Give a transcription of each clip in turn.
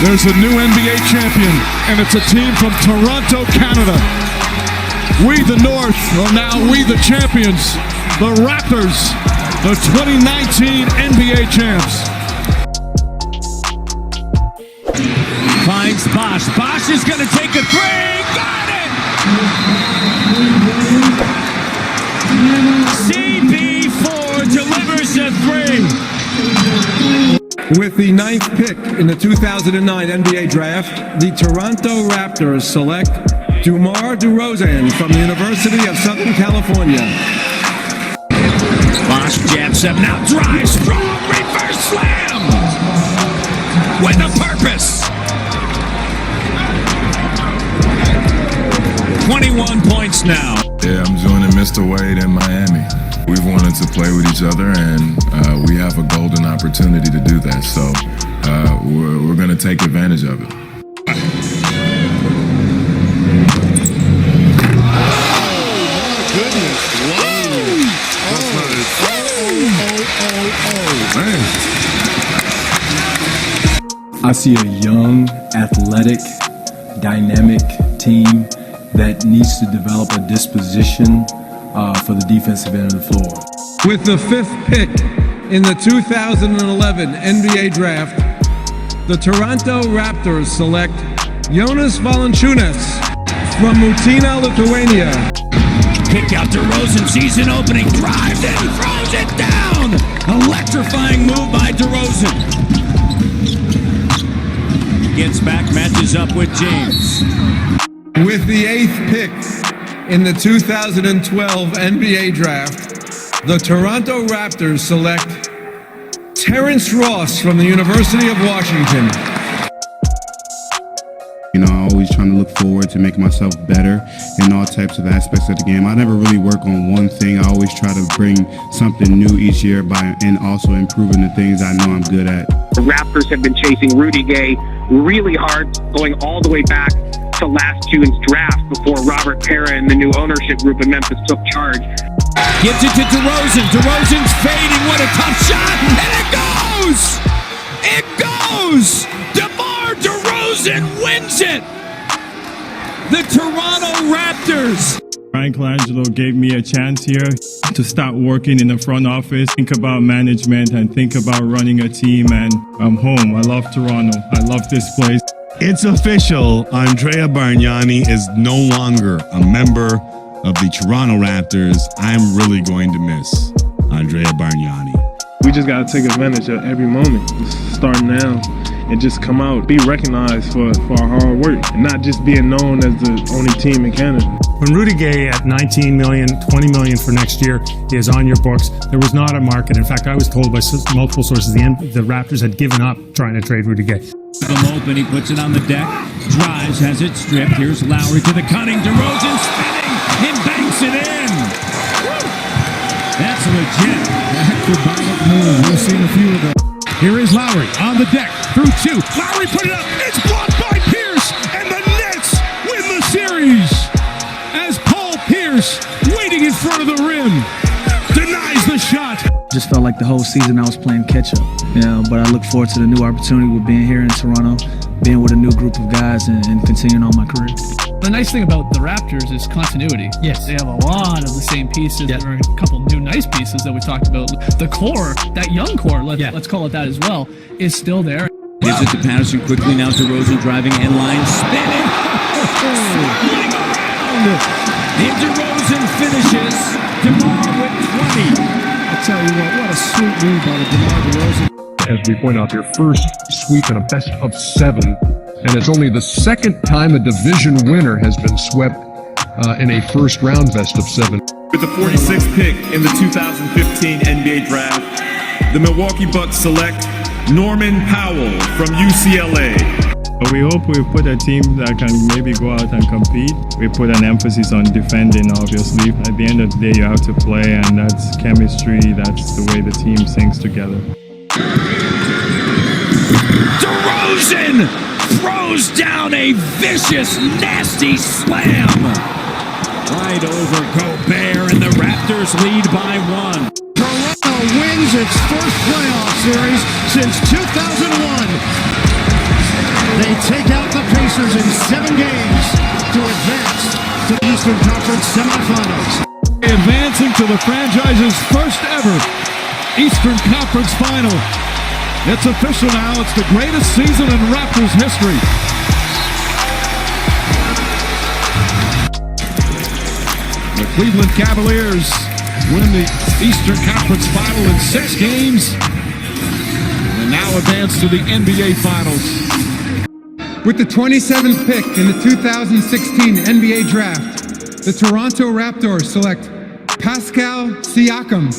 There's a new NBA champion, and it's a team from Toronto, Canada. We, the North, are now we, the champions, the Raptors, the 2019 NBA champs. Finds Bosh. Bosh is going to take a three. Got it! CB4 delivers a three. With the 9th pick in the 2009 NBA draft, the Toronto Raptors select DeMar DeRozan from the University of Southern California. Bosh jabs up, now drives, strong reverse slam! With a purpose! 21 points now. Yeah, I'm joining Mr. Wade in Miami. We've wanted to play with each other, and we have a golden opportunity to do that. So we're going to take advantage of it. Oh, my goodness. Man. I see a young, athletic, dynamic team that needs to develop a disposition for the defensive end of the floor. With the 5th pick in the 2011 NBA draft, the Toronto Raptors select Jonas Valanciunas from Mutina, Lithuania. Kick out DeRozan, season opening, drives and throws it down! Electrifying move by DeRozan. Gets back, matches up with James. With the 8th pick in the 2012 NBA draft, the Toronto Raptors select Terrence Ross from the University of Washington. You know, I always trying to look forward to make myself better in all types of aspects of the game. I never really work on one thing. I always try to bring something new each year and also improving the things I know I'm good at. The Raptors have been chasing Rudy Gay really hard, going all the way back to last June's draft before Robert Parra and the new ownership group in Memphis took charge. Gives it to DeRozan. DeRozan's fading. What a tough shot. And it goes! It goes! DeMar DeRozan wins it! The Toronto Raptors. Brian Colangelo gave me a chance here to start working in the front office, think about management and think about running a team, and I'm home. I love Toronto. I love this place. It's official. Andrea Bargnani is no longer a member of the Toronto Raptors. I'm really going to miss Andrea Bargnani. We just got to take advantage of every moment. Just start now and just come out, be recognized for our hard work, and not just being known as the only team in Canada. When Rudy Gay at $19 million, $20 million for next year is on your books, there was not a market. In fact, I was told by multiple sources the Raptors had given up trying to trade Rudy Gay. Him open, he puts it on the deck, drives, has it stripped. Here's Lowry to the cutting, DeRozan spinning, he banks it in. Woo! That's legit. Acrobatic move. We've seen a few of them. Here is Lowry on the deck through 2. Lowry put it up. It's blocked by Pierce, and the Nets win the series. As Paul Pierce, waiting in front of the rim, denies the shot. Just felt like the whole season I was playing catch up. But I look forward to the new opportunity with being here in Toronto, being with a new group of guys, and continuing on my career. The nice thing about the Raptors is continuity. Yes. They have a lot of the same pieces. Yes. There are a couple new nice pieces that we talked about. The core, that young core, let's call it that as well, is still there. Gives it to Patterson quickly now. DeRozan driving end line, spinning, swirling around. And DeRozan finishes. DeMar with 20. I tell you what a sweet move by the DeMar DeRozan. As we point out, their first sweep in a best of 7, and it's only the second time a division winner has been swept in a first round best of 7. With the 46th pick in the 2015 NBA draft, the Milwaukee Bucks select Norman Powell from UCLA. We hope we put a team that can maybe go out and compete. We put an emphasis on defending, obviously. At the end of the day, you have to play, and that's chemistry. That's the way the team sings together. DeRozan throws down a vicious, nasty slam. Right over Gobert, and the Raptors lead by 1. Toronto wins its first playoff series since 2001. They take out the Pacers in 7 games to advance to the Eastern Conference semifinals. Advancing to the franchise's first ever Eastern Conference final. It's official now. It's the greatest season in Raptors history. The Cleveland Cavaliers win the Eastern Conference final in 6 games and now advance to the NBA Finals. With the 27th pick in the 2016 NBA Draft, the Toronto Raptors select Pascal Siakam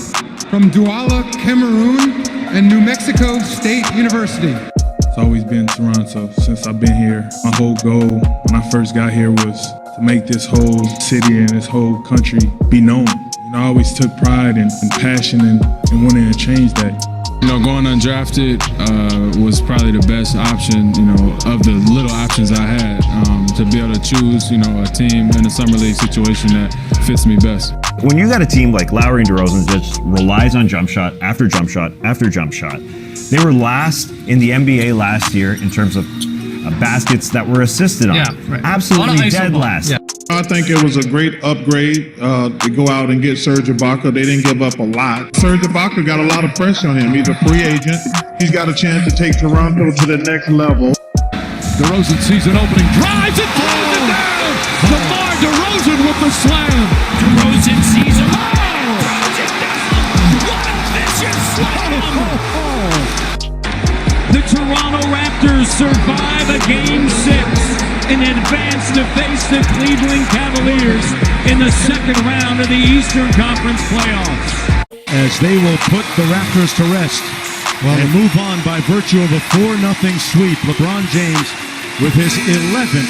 from Douala, Cameroon, and New Mexico State University. It's always been Toronto since I've been here. My whole goal when I first got here was to make this whole city and this whole country be known. You know, I always took pride and passion in wanting to change that. You know, going undrafted was probably the best option, you know, of the little options I had to be able to choose, you know, a team in a summer league situation that fits me best. When you got a team like Lowry and DeRozan that just relies on jump shot after jump shot after jump shot, they were last in the NBA last year in terms of baskets that were assisted on. Yeah, right. Absolutely dead last. Yeah. I think it was a great upgrade to go out and get Serge Ibaka. They didn't give up a lot. Serge Ibaka got a lot of pressure on him. He's a free agent. He's got a chance to take Toronto to the next level. DeRozan season opening drives and throws it down. DeMar DeRozan with the slam. DeRozan sees him. Throws it down. What a vicious slam. The Toronto Raptors survive a Game 6 and advance to face the Cleveland Cavaliers in the second round of the Eastern Conference playoffs. As they will put the Raptors to rest and move on by virtue of a 4-0 sweep. LeBron James with his 11th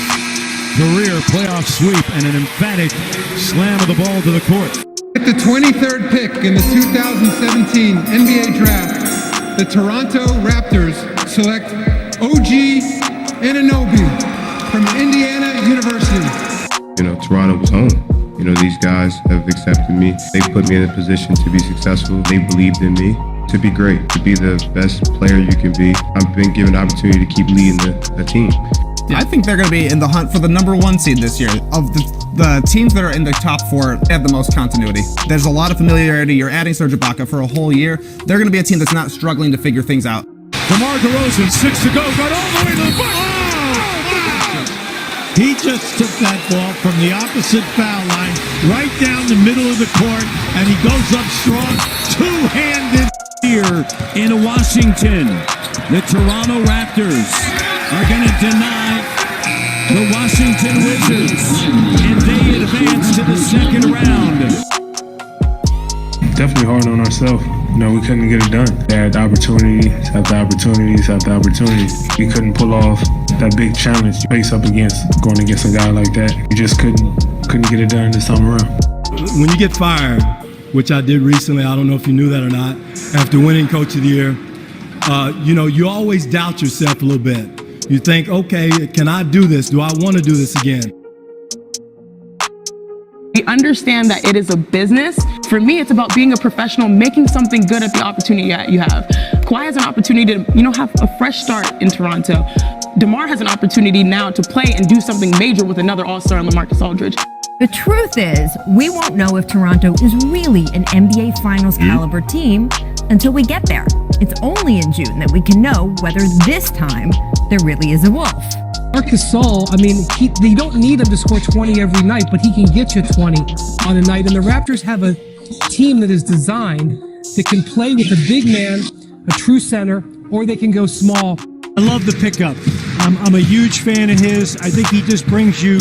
career playoff sweep and an emphatic slam of the ball to the court. With the 23rd pick in the 2017 NBA Draft, the Toronto Raptors select OG Anunoby from Indiana University. You know, Toronto was home. You know, these guys have accepted me. They put me in a position to be successful. They believed in me to be great, to be the best player you can be. I've been given the opportunity to keep leading the team. I think they're going to be in the hunt for the #1 seed this year. Of the teams that are in the top 4, they have the most continuity. There's a lot of familiarity. You're adding Serge Ibaka for a whole year. They're going to be a team that's not struggling to figure things out. DeMar DeRozan, 6 to go, got all the way to the bucket. He just took that ball from the opposite foul line right down the middle of the court, and he goes up strong, two-handed. Here in Washington, the Toronto Raptors are going to deny the Washington Wizards, and they advance to the second round. Definitely hard on ourselves. You know, we couldn't get it done. They had opportunities after opportunities after opportunities. We couldn't pull off that big challenge to face up against, going against a guy like that. We just couldn't get it done this time around. When you get fired, which I did recently, I don't know if you knew that or not, after winning Coach of the Year, you know, you always doubt yourself a little bit. You think, okay, can I do this? Do I want to do this again? We understand that it is a business. For me, it's about being a professional, making something good at the opportunity that you have. Kawhi has an opportunity to, you know, have a fresh start in Toronto. DeMar has an opportunity now to play and do something major with another all-star in LaMarcus Aldridge. The truth is, we won't know if Toronto is really an NBA Finals caliber team until we get there. It's only in June that we can know whether this time there really is a wolf. Marc Gasol, I mean, you don't need him to score 20 every night, but he can get you 20 on a night. And the Raptors have a team that is designed that can play with a big man, a true center, or they can go small. I love the pickup. I'm a huge fan of his. I think he just brings you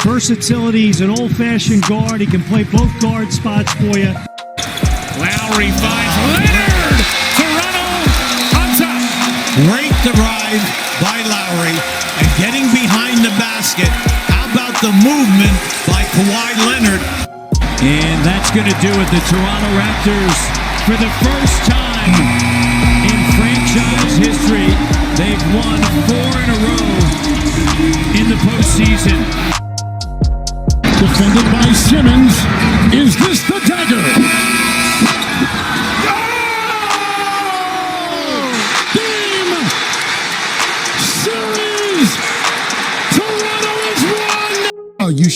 versatility. He's an old-fashioned guard. He can play both guard spots for you. Lowry finds Leonard. Toronto on top. Great drive by Lowry and getting behind the basket. How about the movement by Kawhi Leonard? And that's going to do it. The Toronto Raptors, for the first time in franchise history, they've won 4 in a row in the postseason. Defended by Simmons. Is this the dagger? Game! Series!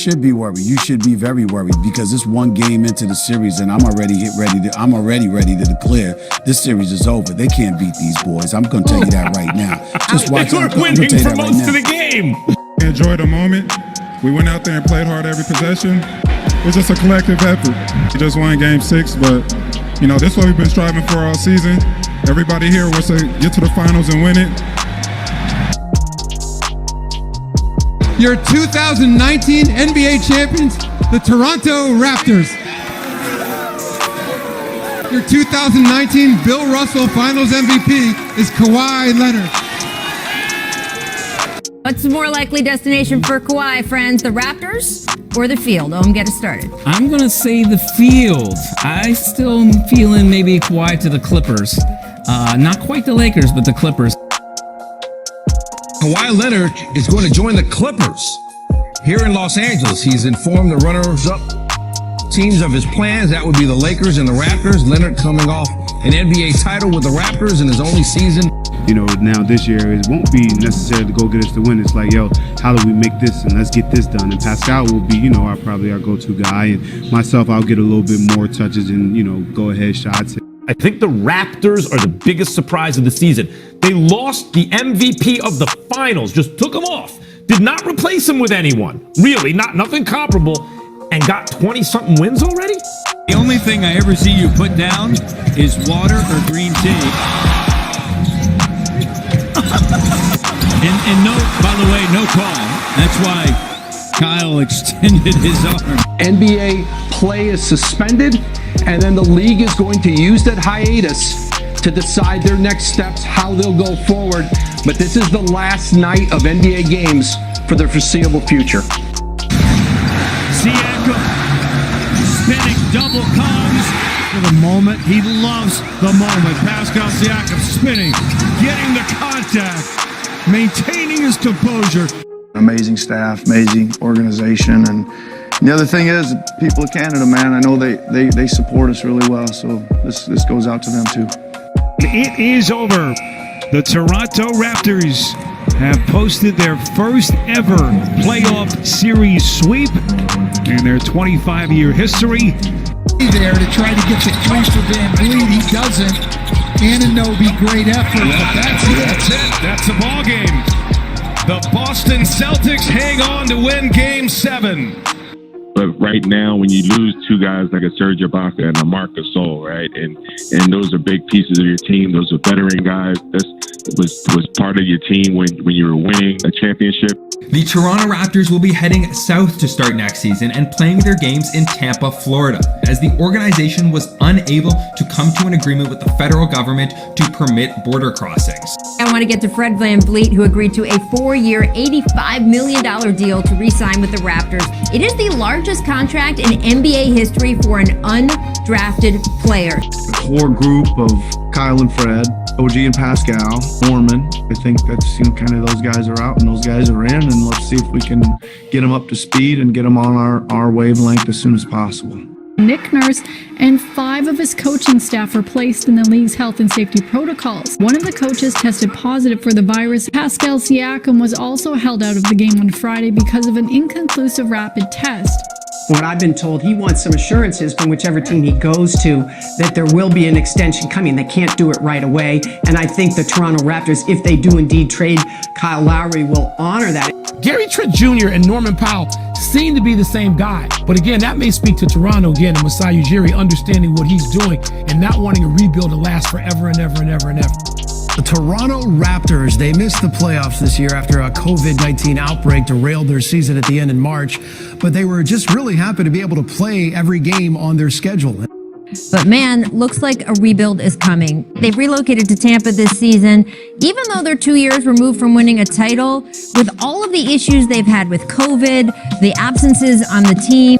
should be worried. You should be very worried because it's one game into the series, and I'm already ready to declare this series is over. They can't beat these boys. I'm going to tell you that right now. Just watch. They were winning for most of the game. Enjoy the moment. We went out there and played hard every possession. It's just a collective effort. We just won game 6, but you know, this is what we've been striving for all season. Everybody here wants to get to the finals and win it. Your 2019 NBA champions, the Toronto Raptors. Your 2019 Bill Russell Finals MVP is Kawhi Leonard. What's the more likely destination for Kawhi, friends? The Raptors or the field? Get us started. I'm going to say the field. I still am feeling maybe Kawhi to the Clippers. Not quite the Lakers, but the Clippers. Kawhi Leonard is going to join the Clippers here in Los Angeles. He's informed the runners-up teams of his plans. That would be the Lakers and the Raptors. Leonard coming off an NBA title with the Raptors in his only season. You know, now this year, it won't be necessary to go get us the win. It's like, yo, how do we make this and let's get this done? And Pascal will be, you know, probably our go-to guy. And myself, I'll get a little bit more touches and, you know, go-ahead shots. I think the Raptors are the biggest surprise of the season. They lost the MVP of the finals, just took him off. Did not replace him with anyone. Really, nothing comparable. And got 20-something wins already? The only thing I ever see you put down is water or green tea. and no, by the way, no call. That's why Kyle extended his arm. NBA play is suspended, and then the league is going to use that hiatus to decide their next steps, how they'll go forward. But this is the last night of NBA games for the foreseeable future. Siakam spinning double comes for the moment. He loves the moment. Pascal Siakam spinning, getting the contact, maintaining his composure. Amazing staff, amazing organization, and the other thing is, people of Canada, man, I know they support us really well, so this goes out to them too. It is over. The Toronto Raptors have posted their first ever playoff series sweep in their 25-year history. There to try to get the three for Van Vliet. He doesn't. Anunoby, great effort, but that's it. That's the ball game. The Boston Celtics hang on to win Game 7. But right now, when you lose two guys like a Serge Ibaka and a Marc Gasol, right, and those are big pieces of your team. Those are veteran guys. This was part of your team when you were winning a championship. The Toronto Raptors will be heading south to start next season and playing their games in Tampa, Florida, as the organization was unable to come to an agreement with the federal government to permit border crossings. I want to get to Fred VanVleet, who agreed to a 4-year, $85 million deal to re-sign with the Raptors. It is the largest contract in NBA history for an undrafted player. The core group of Kyle and Fred, OG and Pascal, Norman, I think that's, kind of those guys are out and those guys are in, and let's see if we can get them up to speed and get them on our wavelength as soon as possible. Nick Nurse and 5 of his coaching staff were placed in the league's health and safety protocols. One of the coaches tested positive for the virus. Pascal Siakam was also held out of the game on Friday because of an inconclusive rapid test. What I've been told, he wants some assurances from whichever team he goes to that there will be an extension coming. They can't do it right away. And I think the Toronto Raptors, if they do indeed trade Kyle Lowry, will honor that. Gary Trent Jr. and Norman Powell seem to be the same guy. But again, that may speak to Toronto again and Masai Ujiri understanding what he's doing and not wanting a rebuild to last forever and ever and ever and ever. The Toronto Raptors, they missed the playoffs this year after a COVID-19 outbreak derailed their season at the end in March, but they were just really happy to be able to play every game on their schedule. But man, looks like a rebuild is coming. They've relocated to Tampa this season, even though they're 2 years removed from winning a title. With all of the issues they've had with COVID, the absences on the team,